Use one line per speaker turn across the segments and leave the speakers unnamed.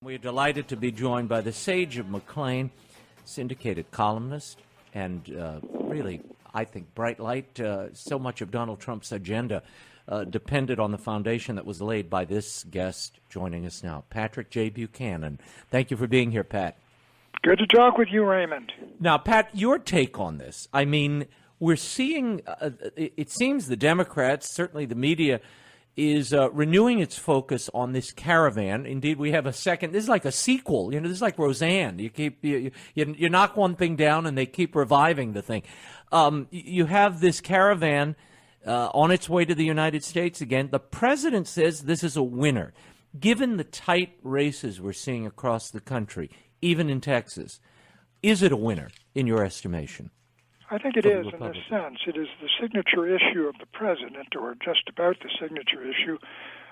We're delighted to be joined by the Sage of McLean, Syndicated columnist, and really, I think, bright light. So much of Donald Trump's agenda depended on the foundation that was laid by this guest joining us now, Patrick J. Buchanan. Thank you for being here, Pat.
Good to talk with you, Raymond.
Now, Pat, your take on this. I mean, we're seeing, it seems the Democrats, certainly the media, is renewing its focus on this caravan. Indeed, we have a second. This is like a sequel. You know, this is like Roseanne. You knock one thing down, and they keep reviving the thing. You have this caravan on its way to the United States again. The president says this is a winner, given the tight races we're seeing across the country, even in Texas. Is it a winner in your estimation?
I think it is in a sense. It is the signature issue of the president, or just about the signature issue,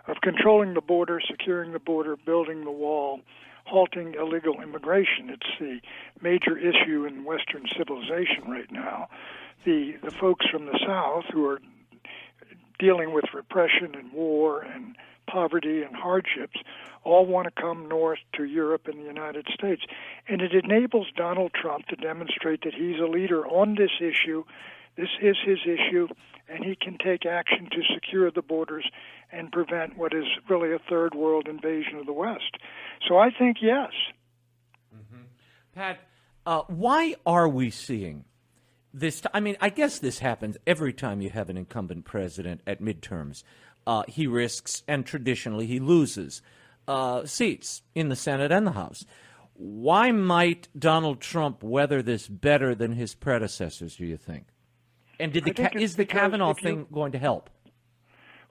of controlling the border, securing the border, building the wall, halting illegal immigration. It's the major issue in Western civilization right now. The folks from the South who are dealing with repression and war and poverty and hardships all want to come north to Europe and the United States. And it enables Donald Trump to demonstrate that he's a leader on this issue. This is his issue, and he can take action to secure the borders and prevent what is really a third world invasion of the West. So I think yes.
Mm-hmm. Pat, why are we seeing this? I mean, I guess this happens every time you have an incumbent president at midterms. He risks, and traditionally he loses, seats in the Senate and the House. Why might Donald Trump weather this better than his predecessors, do you think? And is the Kavanaugh thing going to help?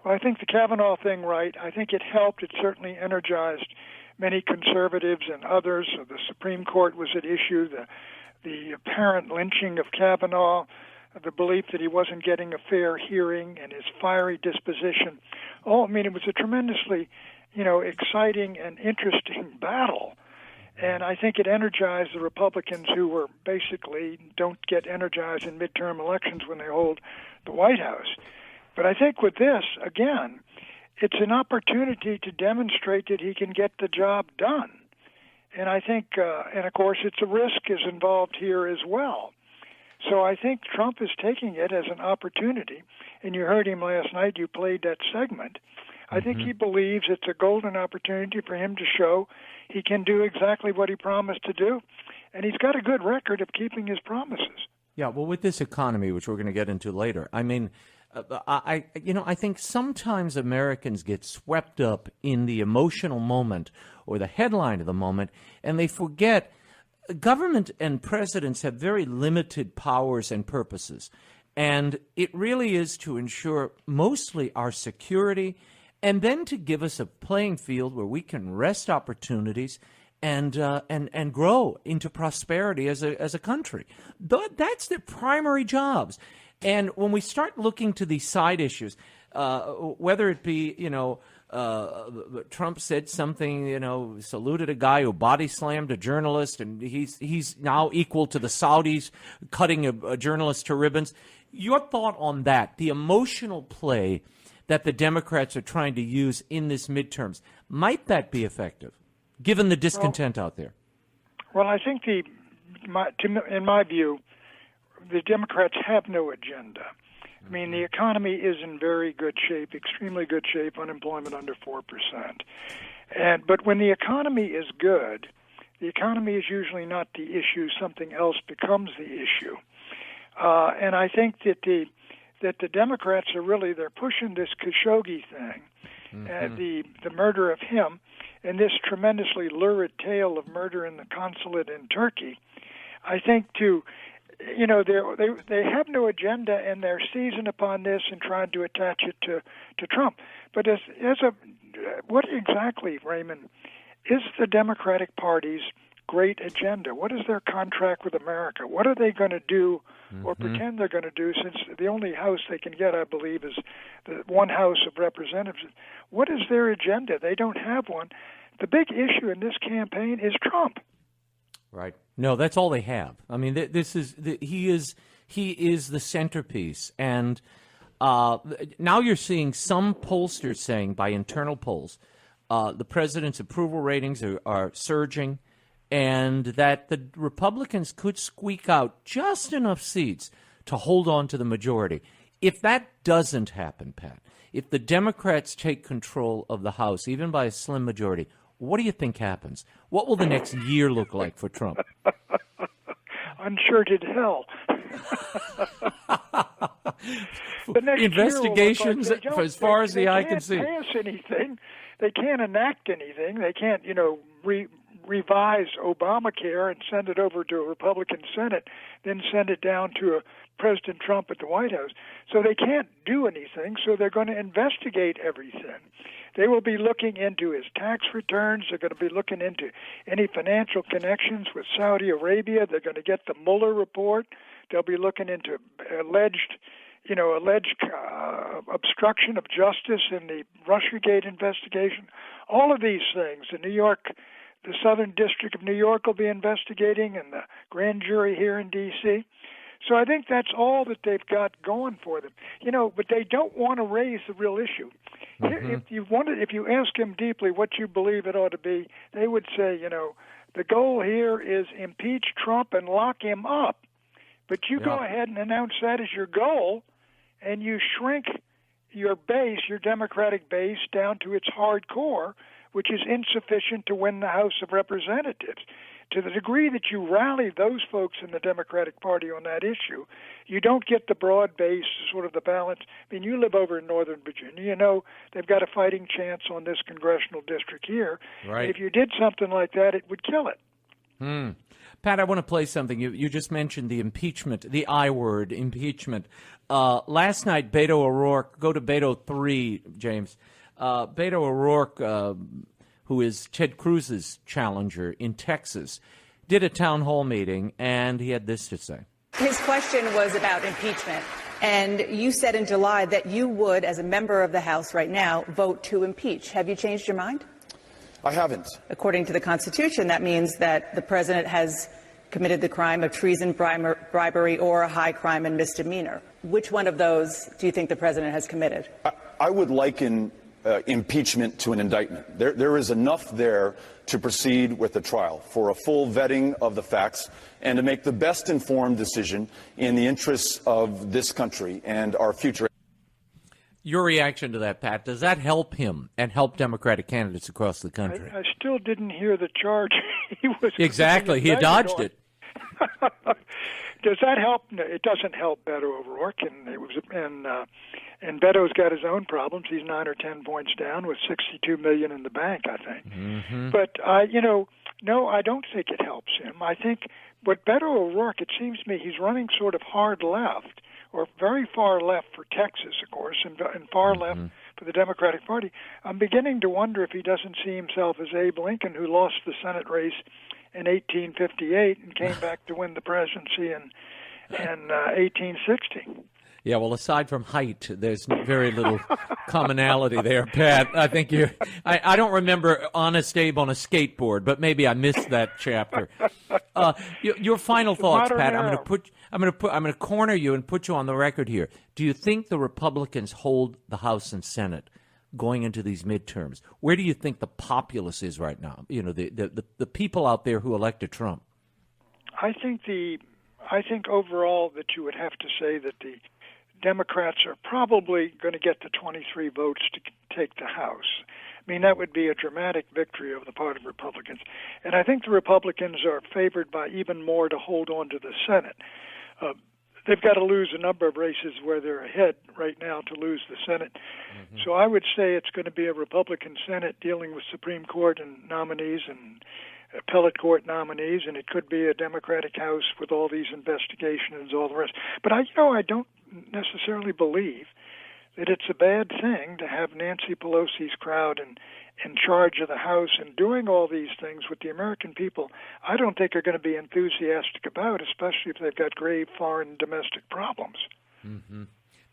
Well, I think the Kavanaugh thing, right. I think it helped. It certainly energized many conservatives and others. The Supreme Court was at issue. The apparent lynching of Kavanaugh, the belief that he wasn't getting a fair hearing, and his fiery disposition. Oh, I mean, it was a tremendously, exciting and interesting battle. And I think it energized the Republicans who were basically don't get energized in midterm elections when they hold the White House. But I think with this, again, it's an opportunity to demonstrate that he can get the job done. And I think, and of course, it's a risk is involved here as well. So I think Trump is taking it as an opportunity. And you heard him last night, you played that segment. I think he believes it's a golden opportunity for him to show he can do exactly what he promised to do. And he's got a good record of keeping his promises.
Yeah, well, with this economy, which we're going to get into later, I mean, I think sometimes Americans get swept up in the emotional moment or the headline of the moment, and they forget government and presidents have very limited powers and purposes. And it really is to ensure mostly our security and then to give us a playing field where we can wrest opportunities and grow into prosperity as a country. That's their primary jobs. And when we start looking to these side issues, whether it be, Trump said something, saluted a guy who body slammed a journalist, and he's now equal to the Saudis cutting a journalist to ribbons. Your thought on that, the emotional play that the Democrats are trying to use in this midterms, might that be effective, given the discontent out there?
Well, I think in my view, the Democrats have no agenda. I mean, the economy is in very good shape, extremely good shape, unemployment under 4%. But when the economy is good, the economy is usually not the issue. Something else becomes the issue. And I think that the Democrats are they're pushing this Khashoggi thing, the murder of him, and this tremendously lurid tale of murder in the consulate in Turkey. I think they have no agenda, and they're seizing upon this and trying to attach it to Trump. But what exactly, Raymond, is the Democratic Party's great agenda? What is their contract with America? What are they going to do or pretend they're going to do, since the only house they can get, I believe, is the one House of Representatives? What is their agenda? They don't have one. The big issue in this campaign is Trump.
Right. No, that's all they have. I mean, he is the centerpiece. And now you're seeing some pollsters saying, by internal polls, the president's approval ratings are surging, and that the Republicans could squeak out just enough seats to hold on to the majority. If that doesn't happen, Pat, if the Democrats take control of the House, even by a slim majority, what do you think happens? What will the next year look like for Trump?
Uncharted hell.
Investigations as far as the eye can see.
They can't pass anything. They can't enact anything. They can't, revise Obamacare and send it over to a Republican Senate, then send it down to President Trump at the White House. So they can't do anything, so they're going to investigate everything. They will be looking into his tax returns. They're going to be looking into any financial connections with Saudi Arabia. They're going to get the Mueller report. They'll be looking into alleged obstruction of justice in the Russiagate investigation. All of these things, the Southern District of New York will be investigating, and the grand jury here in D.C. So I think that's all that they've got going for them. But they don't want to raise the real issue. Mm-hmm. If you ask them deeply what you believe it ought to be, they would say, the goal here is impeach Trump and lock him up. But you go ahead and announce that as your goal, and you shrink your base, your Democratic base, down to its hardcore, which is insufficient to win the House of Representatives. To the degree that you rally those folks in the Democratic Party on that issue, you don't get the broad base, sort of the balance. I mean, you live over in Northern Virginia. They've got a fighting chance on this congressional district here.
Right.
If you did something like that, it would kill it.
Pat, I want to play something. You just mentioned the impeachment, the I word, impeachment. Last night, Beto O'Rourke, go to Beto 3, James. Beto O'Rourke, who is Ted Cruz's challenger in Texas, did a town hall meeting, and he had this to say.
His question was about impeachment, and you said in July that you would, as a member of the House right now, vote to impeach. Have you changed your mind?
I haven't.
According to the Constitution, that means that the president has committed the crime of treason, bribery, or a high crime and misdemeanor. Which one of those do you think the president has committed?
I would liken impeachment to an indictment. There is enough there to proceed with the trial for a full vetting of the facts and to make the best informed decision in the interests of this country and our future.
Your reaction to that, Pat, does that help him and help Democratic candidates across the country?
I still didn't hear the charge he was
exactly. He dodged it.
Does that help? No, it doesn't help Beto O'Rourke, and Beto's got his own problems. He's 9 or 10 points down with $62 million in the bank, I think.
Mm-hmm.
But no, I don't think it helps him. I think what Beto O'Rourke, it seems to me, he's running sort of hard left, or very far left for Texas, of course, and far left for the Democratic Party. I'm beginning to wonder if he doesn't see himself as Abe Lincoln, who lost the Senate race in 1858 and came back to win the presidency in 1860.
Yeah, well, aside from height, there's very little commonality there, Pat. I think I don't remember Honest Abe on a skateboard, but maybe I missed that chapter. Your final thoughts, Pat. I'm going to corner you and put you on the record here. Do you think the Republicans hold the House and Senate going into these midterms? Where do you think the populace is right now? The people out there who elected Trump. I
think overall that you would have to say that the Democrats are probably going to get the 23 votes to take the House. I mean, that would be a dramatic victory of the part of Republicans. And I think the Republicans are favored by even more to hold on to the Senate. They've got to lose a number of races where they're ahead right now to lose the Senate. Mm-hmm. So I would say it's going to be a Republican Senate dealing with Supreme Court and nominees and appellate court nominees, and it could be a Democratic House with all these investigations and all the rest. But I don't necessarily believe that it's a bad thing to have Nancy Pelosi's crowd in charge of the House and doing all these things with the American people. I don't think are going to be enthusiastic about, especially if they've got grave foreign domestic problems.
Mm-hmm.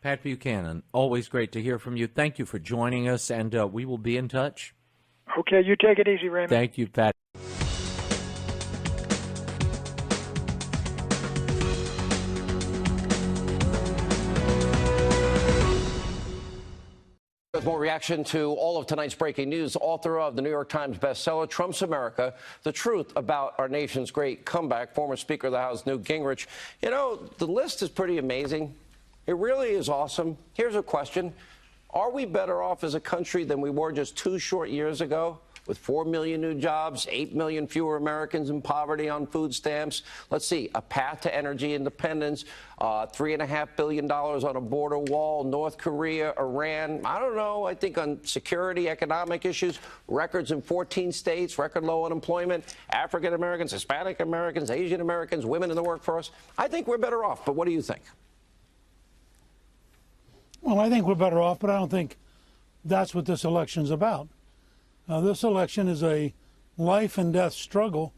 Pat Buchanan, always great to hear from you. Thank you for joining us, and we will be in touch.
Okay, you take it easy, Raymond.
Thank you, Pat.
with more reaction to all of tonight's breaking news. Author of the New York Times bestseller, Trump's America, The Truth About Our Nation's Great Comeback, former Speaker of the House, Newt Gingrich. You know, the list is pretty amazing. It really is awesome. Here's a question. Are we better off as a country than we were just 2 short years ago? With 4 million new jobs, 8 million fewer Americans in poverty on food stamps. Let's see, a path to energy independence, $3.5 billion on a border wall, North Korea, Iran. I don't know. I think on security, economic issues, records in 14 states, record low unemployment, African Americans, Hispanic Americans, Asian Americans, women in the workforce. I think we're better off. But what do you think?
Well, I think we're better off, but I don't think that's what this election's about. This election is a life and death struggle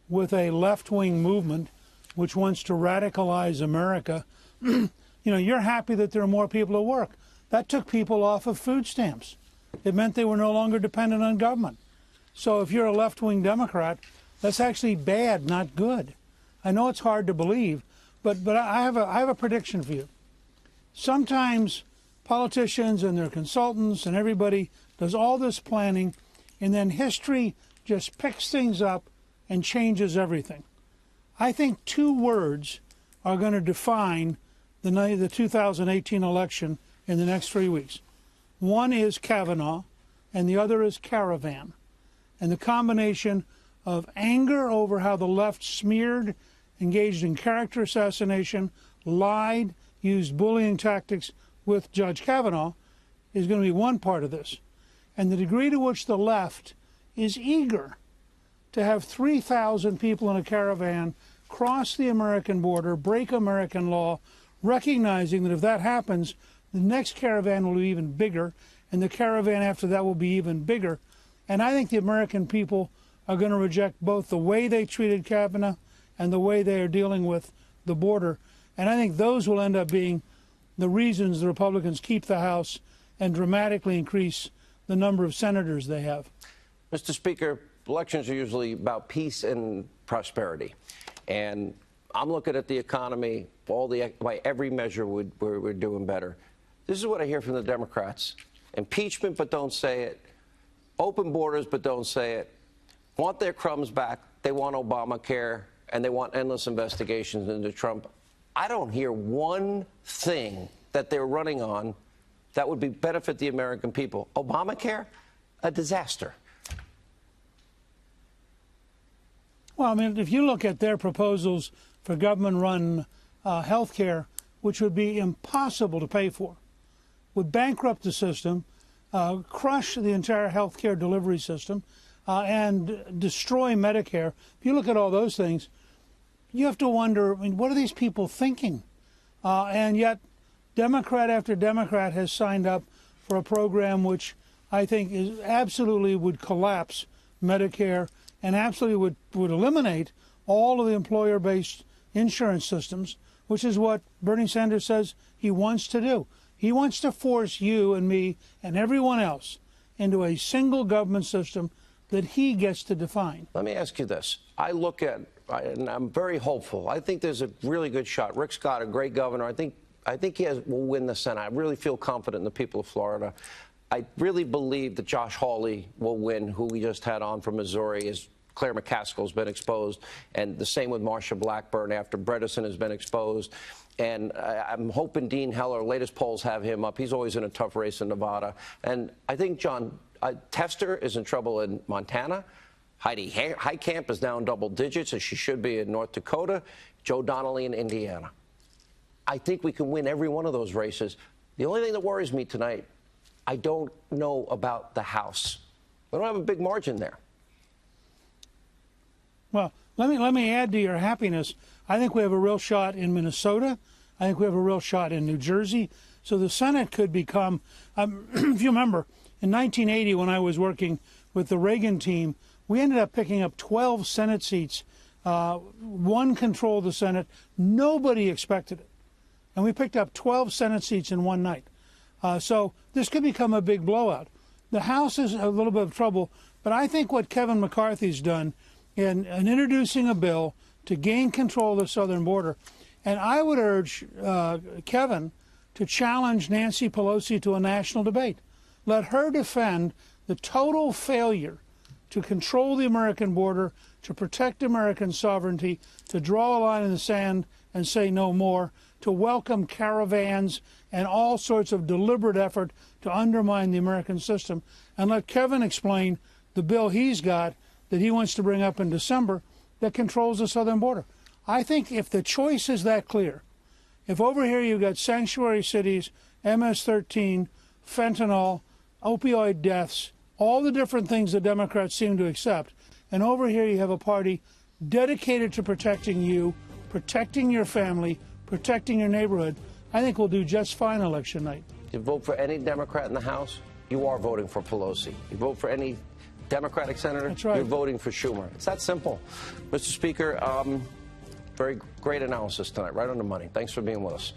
with a left-wing movement which wants to radicalize America. You know, you're happy that there are more people at work. That took people off of food stamps. It meant they were no longer dependent on government. So if you're a left-wing Democrat, that's actually bad, not good. I know it's hard to believe, but I have a prediction for you. Sometimes politicians and their consultants and everybody does all this planning, and then history just picks things up and changes everything. I think 2 words are going to define the 2018 election in the next 3 weeks. One is Kavanaugh, and the other is caravan. And the combination of anger over how the left smeared, engaged in character assassination, lied, used bullying tactics with Judge Kavanaugh is going to be one part of this. And the degree to which the left is eager to have 3,000 people in a caravan cross the American border, break American law, recognizing that if that happens, the next caravan will be even bigger, and the caravan after that will be even bigger. And I think the American people are going to reject both the way they treated Kavanaugh and the way they are dealing with the border. And I think those will end up being the reasons the Republicans keep the House and dramatically increase the number of senators they have.
Mr. Speaker, elections are usually about peace and prosperity. And I'm looking at the economy, by every measure we're doing better. This is what I hear from the Democrats. Impeachment, but don't say it. Open borders, but don't say it. Want their crumbs back. They want Obamacare, and they want endless investigations into Trump. I don't hear one thing that they're running on that would benefit the American people. Obamacare, a disaster.
Well, I mean, if you look at their proposals for government-run health care, which would be impossible to pay for, would bankrupt the system, crush the entire health care delivery system, and destroy Medicare. If you look at all those things, you have to wonder, I mean, what are these people thinking? And yet, Democrat after Democrat has signed up for a program which I think is absolutely would collapse Medicare and absolutely would eliminate all of the employer-based insurance systems, which is what Bernie Sanders says he wants to do. He wants to force you and me and everyone else into a single government system that he gets to define.
Let me ask you this. I look at, and I'm very hopeful. I think there's a really good shot. Rick Scott, a great governor. I think he will win the Senate. I really feel confident in the people of Florida. I really believe that Josh Hawley will win, who we just had on from Missouri, as Claire McCaskill's been exposed, and the same with Marsha Blackburn after Bredesen has been exposed. And I'm hoping Dean Heller, latest polls have him up. He's always in a tough race in Nevada. And I think John Tester is in trouble in Montana. Heidi Heitkamp is down double digits, as she should be in North Dakota. Joe Donnelly in Indiana. I think we can win every one of those races. The only thing that worries me tonight, I don't know about the House. We don't have a big margin there.
Well, let me add to your happiness. I think we have a real shot in Minnesota. I think we have a real shot in New Jersey. So the Senate could become, if you remember, in 1980 when I was working with the Reagan team, we ended up picking up 12 Senate seats, one control of the Senate. Nobody expected it. And we picked up 12 Senate seats in one night. So this could become a big blowout. The House is a little bit of trouble, but I think what Kevin McCarthy's done in introducing a bill to gain control of the southern border, and I would urge Kevin to challenge Nancy Pelosi to a national debate. Let her defend the total failure to control the American border, to protect American sovereignty, to draw a line in the sand and say no more, to welcome caravans and all sorts of deliberate effort to undermine the American system. And let Kevin explain the bill he's got that he wants to bring up in December that controls the southern border. I think if the choice is that clear, if over here you've got sanctuary cities, MS-13, fentanyl, opioid deaths, all the different things the Democrats seem to accept, and over here you have a party dedicated to protecting you, protecting your family, protecting your neighborhood, I think we'll do just fine election night.
You vote for any Democrat in the House, you are voting for Pelosi. You vote for any Democratic senator,
That's right.
You're voting for Schumer. It's that simple. Mr. Speaker, very great analysis tonight, right on the money. Thanks for being with us.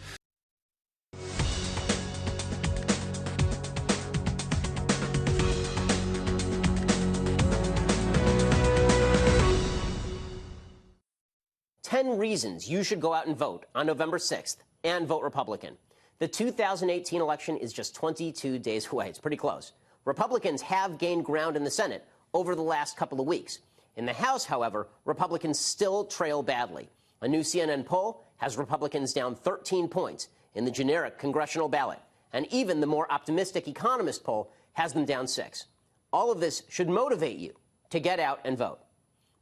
Ten reasons you should go out and vote on November 6th and vote Republican. The 2018 election is just 22 days away. It's pretty close. Republicans have gained ground in the Senate over the last couple of weeks. In the House, however, Republicans still trail badly. A new CNN poll has Republicans down 13 points in the generic congressional ballot, and even the more optimistic Economist poll has them down 6. All of this should motivate you to get out and vote.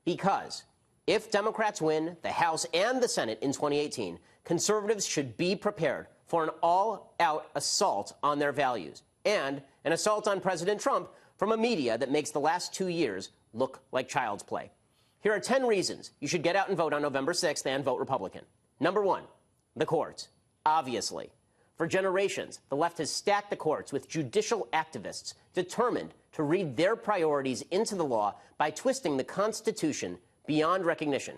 Because if Democrats win the House and the Senate in 2018, conservatives should be prepared for an all-out assault on their values and an assault on President Trump from a media that makes the last 2 years look like child's play. Here are 10 reasons you should get out and vote on November 6th and vote Republican. Number 1, the courts. Obviously. For generations, the left has stacked the courts with judicial activists determined to read their priorities into the law by twisting the Constitution beyond recognition.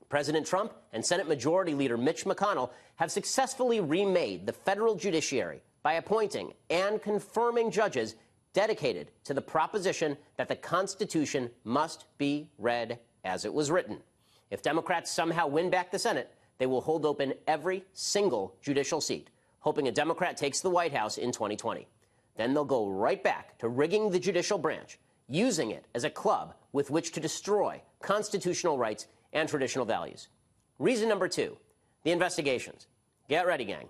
President Trump and Senate Majority Leader Mitch McConnell have successfully remade the federal judiciary by appointing and confirming judges dedicated to the proposition that the Constitution must be read as it was written. If Democrats somehow win back the Senate, they will hold open every single judicial seat, hoping a Democrat takes the White House in 2020. Then they'll go right back to rigging the judicial branch, using it as a club with which to destroy constitutional rights and traditional values. Reason number 2, the investigations. Get ready, gang.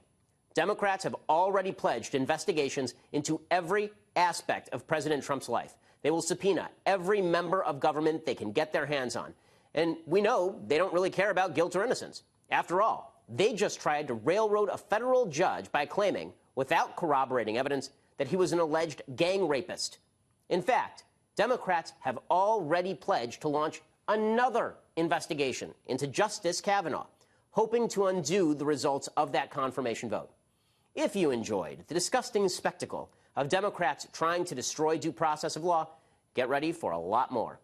Democrats have already pledged investigations into every aspect of President Trump's life. They will subpoena every member of government they can get their hands on. And we know they don't really care about guilt or innocence. After all, they just tried to railroad a federal judge by claiming, without corroborating evidence, that he was an alleged gang rapist. In fact, Democrats have already pledged to launch another investigation into Justice Kavanaugh, hoping to undo the results of that confirmation vote. If you enjoyed the disgusting spectacle of Democrats trying to destroy due process of law, get ready for a lot more.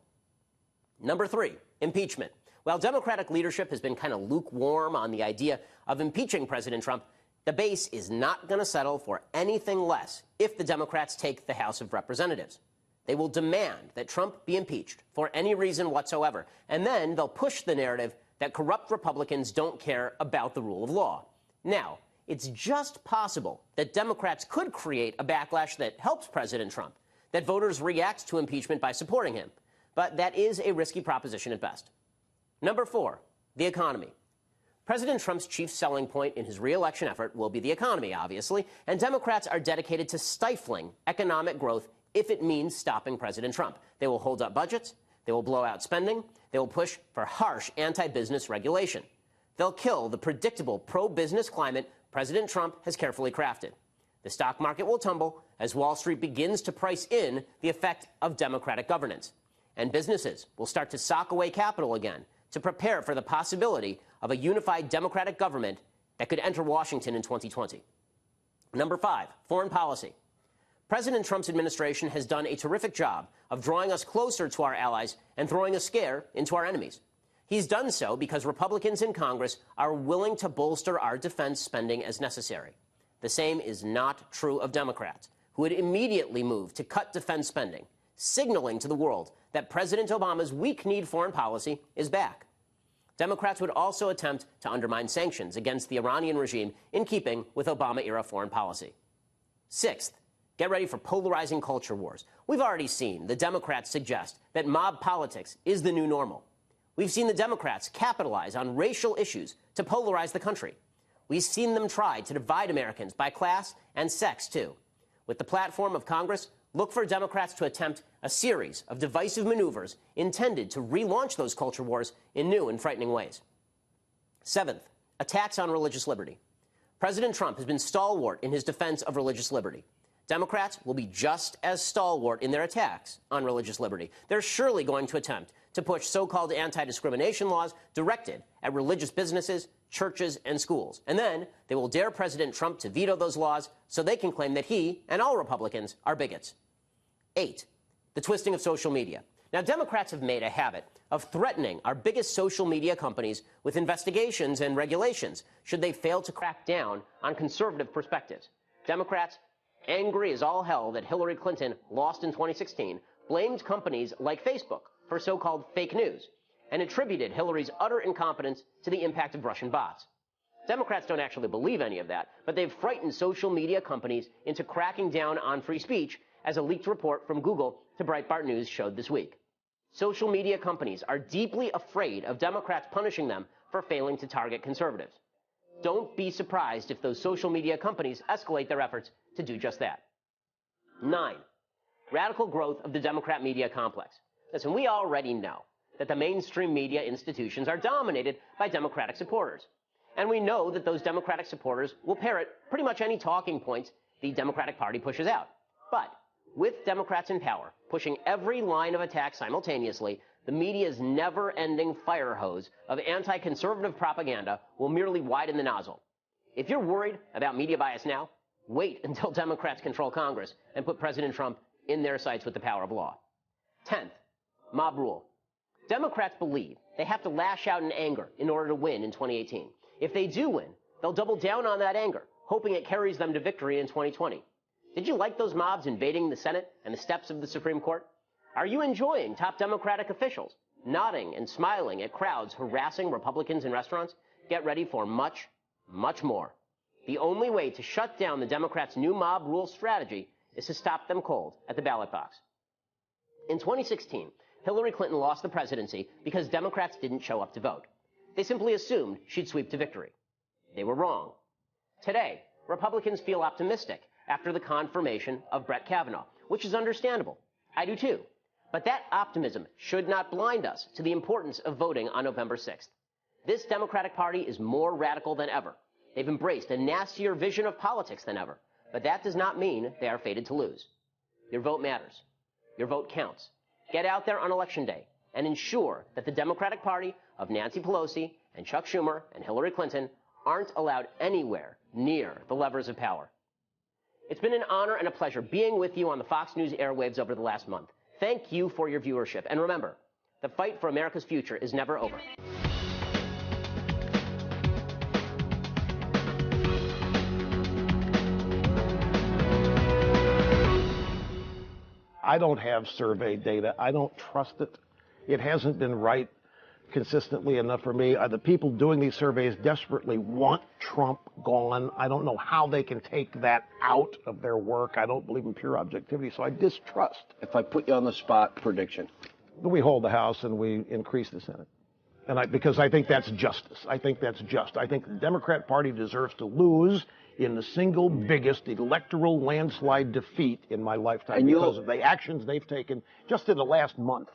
Number 3, impeachment. While Democratic leadership has been kind of lukewarm on the idea of impeaching President Trump, the base is not going to settle for anything less if the Democrats take the House of Representatives. They will demand that Trump be impeached for any reason whatsoever, and then they'll push the narrative that corrupt Republicans don't care about the rule of law. Now, it's just possible that Democrats could create a backlash that helps President Trump, that voters react to impeachment by supporting him. But that is a risky proposition at best. Number 4, the economy. President Trump's chief selling point in his re-election effort will be the economy, obviously, and Democrats are dedicated to stifling economic growth if it means stopping President Trump. They will hold up budgets, they will blow out spending, they will push for harsh anti-business regulation. They'll kill the predictable pro-business climate President Trump has carefully crafted. The stock market will tumble as Wall Street begins to price in the effect of Democratic governance. And businesses will start to sock away capital again to prepare for the possibility of a unified Democratic government that could enter Washington in 2020. Number 5, foreign policy. President Trump's administration has done a terrific job of drawing us closer to our allies and throwing a scare into our enemies. He's done so because Republicans in Congress are willing to bolster our defense spending as necessary. The same is not true of Democrats, who would immediately move to cut defense spending, signaling to the world that President Obama's weak-kneed foreign policy is back. Democrats would also attempt to undermine sanctions against the Iranian regime in keeping with Obama-era foreign policy. 6th, Get ready for polarizing culture wars. We've already seen the Democrats suggest that mob politics is the new normal. We've seen the Democrats capitalize on racial issues to polarize the country. We've seen them try to divide Americans by class and sex, too. With the platform of Congress, look for Democrats to attempt a series of divisive maneuvers intended to relaunch those culture wars in new and frightening ways. Seventh, attacks on religious liberty. President Trump has been stalwart in his defense of religious liberty. Democrats will be just as stalwart in their attacks on religious liberty. They're surely going to attempt to push so-called anti-discrimination laws directed at religious businesses, churches, and schools. And then they will dare President Trump to veto those laws so they can claim that he and all Republicans are bigots. 8, the twisting of social media. Now, Democrats have made a habit of threatening our biggest social media companies with investigations and regulations should they fail to crack down on conservative perspectives. Democrats, angry as all hell that Hillary Clinton lost in 2016, blamed companies like Facebook for so-called fake news and attributed Hillary's utter incompetence to the impact of Russian bots. Democrats don't actually believe any of that, but they've frightened social media companies into cracking down on free speech, as a leaked report from Google to Breitbart News showed this week. Social media companies are deeply afraid of Democrats punishing them for failing to target conservatives. Don't be surprised if those social media companies escalate their efforts to do just that. 9, radical growth of the Democrat media complex. Listen, we already know that the mainstream media institutions are dominated by Democratic supporters. And we know that those Democratic supporters will parrot pretty much any talking points the Democratic Party pushes out. But with Democrats in power, pushing every line of attack simultaneously, the media's never-ending fire hose of anti-conservative propaganda will merely widen the nozzle. If you're worried about media bias now, wait until Democrats control Congress and put President Trump in their sights with the power of law. 10th, mob rule. Democrats believe they have to lash out in anger in order to win in 2018. If they do win, they'll double down on that anger, hoping it carries them to victory in 2020. Did you like those mobs invading the Senate and the steps of the Supreme Court? Are you enjoying top Democratic officials nodding and smiling at crowds harassing Republicans in restaurants? Get ready for much, much more. The only way to shut down the Democrats' new mob rule strategy is to stop them cold at the ballot box. In 2016, Hillary Clinton lost the presidency because Democrats didn't show up to vote. They simply assumed she'd sweep to victory. They were wrong. Today, Republicans feel optimistic after the confirmation of Brett Kavanaugh, which is understandable. I do too. But that optimism should not blind us to the importance of voting on November 6th. This Democratic Party is more radical than ever. They've embraced a nastier vision of politics than ever. But that does not mean they are fated to lose. Your vote matters. Your vote counts. Get out there on Election Day and ensure that the Democratic Party of Nancy Pelosi and Chuck Schumer and Hillary Clinton aren't allowed anywhere near the levers of power. It's been an honor and a pleasure being with you on the Fox News airwaves over the last month. Thank you for your viewership. And remember, the fight for America's future is never over.
I don't have survey data. I don't trust it. It hasn't been right consistently enough for me. The people doing these surveys desperately want Trump gone. I don't know how they can take that out of their work. I don't believe in pure objectivity, so I distrust.
If I put you on the spot, prediction.
We hold the House and we increase the Senate. Because I think that's justice. I think that's just. I think the Democrat Party deserves to lose in the single biggest electoral landslide defeat in my lifetime because of the actions they've taken just in the last month.